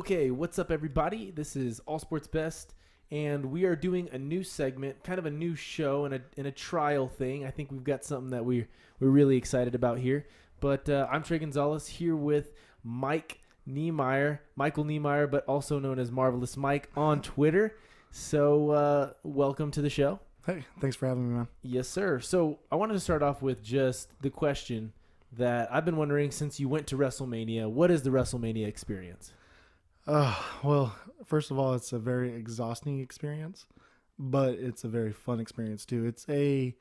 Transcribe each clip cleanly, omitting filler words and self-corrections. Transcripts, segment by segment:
Okay, what's up, everybody? This is All Sports Best, and we are doing a new segment, kind of a new show and a trial thing. I think we've got something that we're really excited about here. But I'm Trey Gonzalez here with Michael Niemeyer, but also known as Marvelous Mike on Twitter. So welcome to the show. Hey, thanks for having me, man. Yes, sir. So I wanted to start off with just the question that I've been wondering since you went to Wrestle Mania. What is the Wrestle Mania experience? Well, first of all, it's a very exhausting experience, but it's a very fun experience too. It's an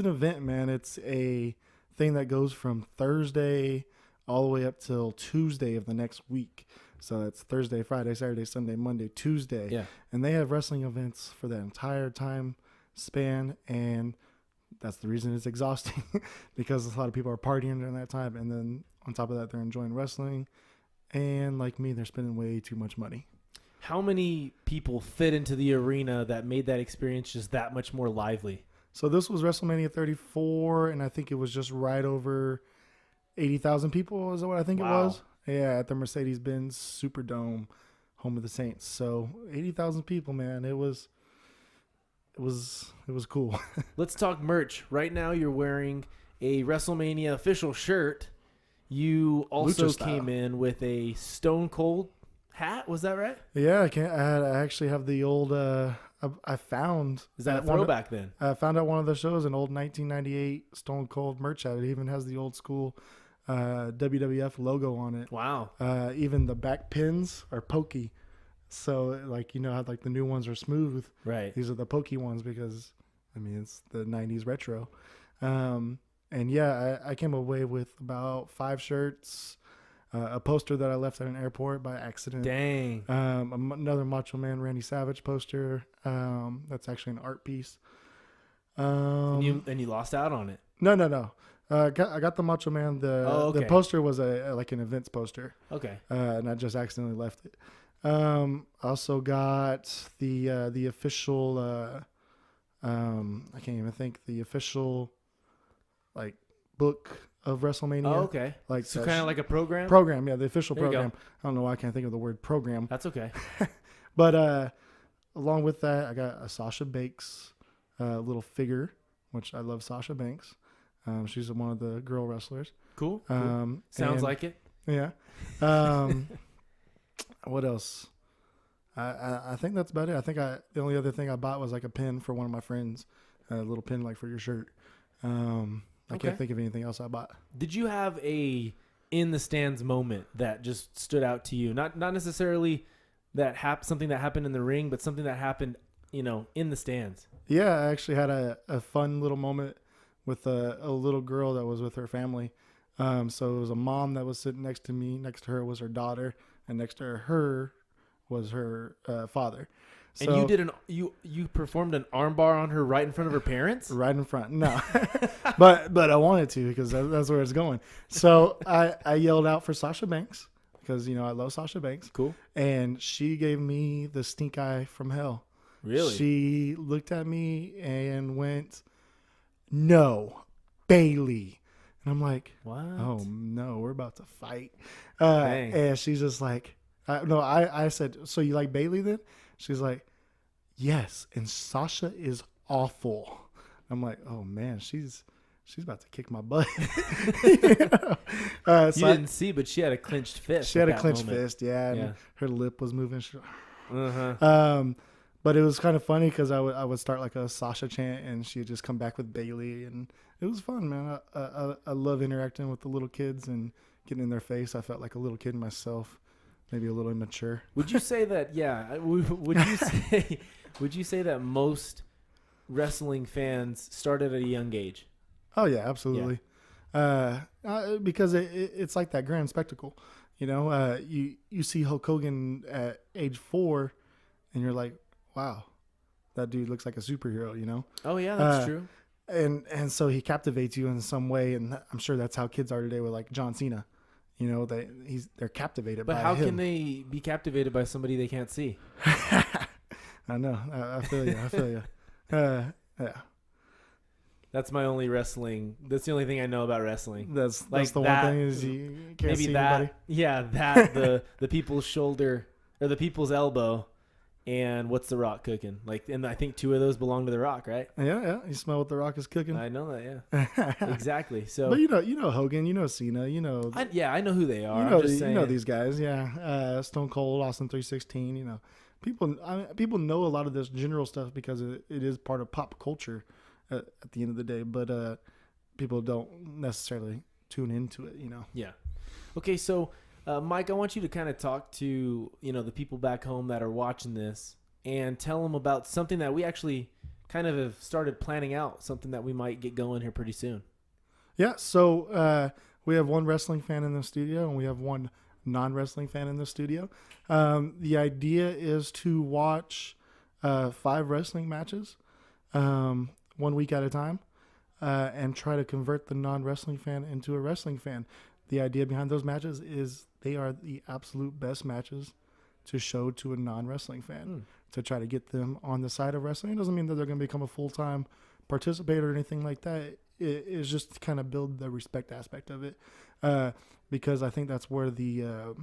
event, man. It's a thing that goes from Thursday all the way up till Tuesday of the next week. So it's Thursday, Friday, Saturday, Sunday, Monday, Tuesday. Yeah. And they have wrestling events for that entire time span, and that's the reason it's exhausting because a lot of people are partying during that time, and then on top of that, they're enjoying wrestling. And like me, they're spending way too much money. How many people fit into the arena that made that experience just that much more lively? So this was WrestleMania 34, and I think it was just right over 80,000 people is what I think it was. Yeah, at the Mercedes-Benz Superdome, home of the Saints. So 80,000 people, man. It was cool. Let's talk merch. Right now you're wearing a WrestleMania official shirt. You also came in with a Stone Cold hat. Was that right? Yeah, I actually have the old. I found. Is that a throwback then? I found out one of the shows, an old 1998 Stone Cold merch hat. It even has the old school WWF logo on it. Wow. Even the back pins are pokey. So like how like the new ones are smooth. Right. These are the pokey ones because it's the 90s retro. And yeah, I came away with about 5 shirts, a poster that I left at an airport by accident. Dang. Another Macho Man Randy Savage poster. That's actually an art piece. And you lost out on it. No. I got the Macho Man. The poster was like an events poster. Okay. And I just accidentally left it. Also got the official. I can't even think the official. Like book of WrestleMania. Oh, okay. Like so kind of like a program? Program, yeah, the official There program. I don't know why I can't think of the word program. That's okay. But along with that, I got a Sasha Banks little figure, which I love Sasha Banks. She's one of the girl wrestlers. Cool. Sounds like it. Yeah. What else? I think that's about it. I think the only other thing I bought was like a pin for one of my friends, a little pin like for your shirt. I can't think of anything else I bought. Did you have a in the stands moment that just stood out to you? Not necessarily something that happened in the ring, but something that happened, in the stands. Yeah, I actually had a fun little moment with a little girl that was with her family. So it was a mom that was sitting next to me. Next to her was her daughter, and next to her was her father. So, and you did you performed an armbar on her right in front of her parents? Right in front. No. but I wanted to because that's where it's going. So I yelled out for Sasha Banks because, I love Sasha Banks. Cool. And she gave me the stink eye from hell. Really? She looked at me and went, "No, Bailey." And I'm like, what? Oh, no, we're about to fight. And she's just like, I said, "So you like Bailey then?" She's like, "Yes, and Sasha is awful." I'm like, "Oh man, she's about to kick my butt." You didn't see, but she had a clenched fist. She had a clenched fist, yeah. And her lip was moving. But it was kind of funny because I would start like a Sasha chant, and she'd just come back with Bailey, and it was fun, man. I love interacting with the little kids and getting in their face. I felt like a little kid myself. Maybe a little immature. Would you say that? Yeah. Would you say that most wrestling fans started at a young age? Oh yeah, absolutely. Yeah. Because it's like that grand spectacle. You see Hulk Hogan at age 4, and you're like, wow, that dude looks like a superhero. Oh yeah, that's true. And so he captivates you in some way, and I'm sure that's how kids are today with like John Cena. They're captivated by him. But how can they be captivated by somebody they can't see? I know. I feel you. Yeah. That's my only wrestling. That's the only thing I know about wrestling. That's the one thing is you can't see that. anybody. Yeah, that the people's shoulder or the People's Elbow, and what's The Rock cooking? Like, and I think 2 of those belong to The Rock, right? Yeah. You smell what The Rock is cooking. I know that, yeah. Exactly. So, but you know Hogan, you know Cena, you know. I know who they are. You know, I'm just saying. you know these guys, yeah. Stone Cold, Austin 316. You know, people know a lot of this general stuff because it is part of pop culture at the end of the day. But people don't necessarily tune into it. You know. Yeah. Okay, so Mike, I want you to kind of talk to the people back home that are watching this and tell them about something that we actually kind of have started planning out, something that we might get going here pretty soon. Yeah. So we have one wrestling fan in the studio, and we have one non-wrestling fan in the studio. The idea is to watch 5 wrestling matches 1 week at a time and try to convert the non-wrestling fan into a wrestling fan. The idea behind those matches is they are the absolute best matches to show to a non-wrestling fan to try to get them on the side of wrestling. It doesn't mean that they're going to become a full-time participator or anything like that. It is just to kind of build the respect aspect of it, because I think that's where the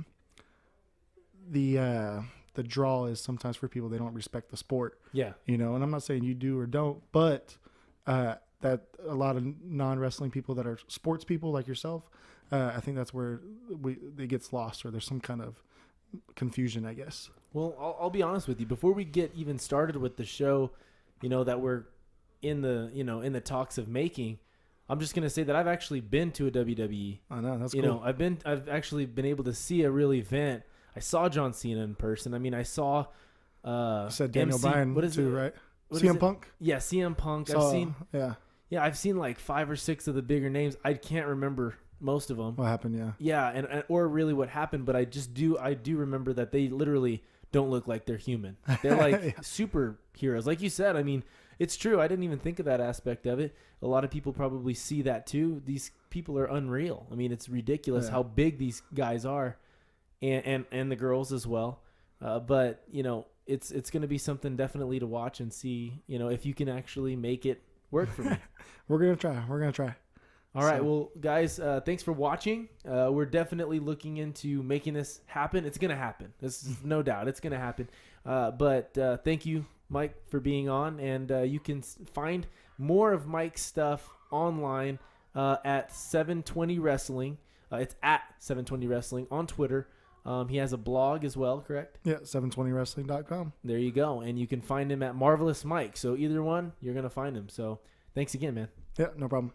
draw is sometimes for people. They don't respect the sport. Yeah. And I'm not saying you do or don't, but that a lot of non-wrestling people that are sports people like yourself, I think that's where it gets lost, or there's some kind of confusion, I guess. Well, I'll be honest with you. Before we get even started with the show, that we're in the talks of making, I'm just gonna say that I've actually been to a WWE. I know, that's cool. I've actually been able to see a real event. I saw John Cena in person. I mean, I saw. You said Daniel MC, Bryan what is too, it? right? What CM Punk. Yeah, CM Punk. I've seen like 5 or 6 of the bigger names. I can't remember most of them. What happened? Yeah. Yeah, and or really what happened, but I do remember that they literally don't look like they're human. They're like superheroes, like you said. I mean, it's true. I didn't even think of that aspect of it. A lot of people probably see that too. These people are unreal. I mean, it's ridiculous how big these guys are, and the girls as well. But it's going to be something definitely to watch and see. If you can actually make it work for me. We're gonna try. All right, well, guys, thanks for watching. We're definitely looking into making this happen. It's going to happen. This is no doubt. It's going to happen. But thank you, Mike, for being on. And you can find more of Mike's stuff online at 720 Wrestling. It's at 720 Wrestling on Twitter. He has a blog as well, correct? Yeah, 720wrestling.com. There you go. And you can find him at Marvelous Mike. So either one, you're going to find him. So thanks again, man. Yeah, no problem.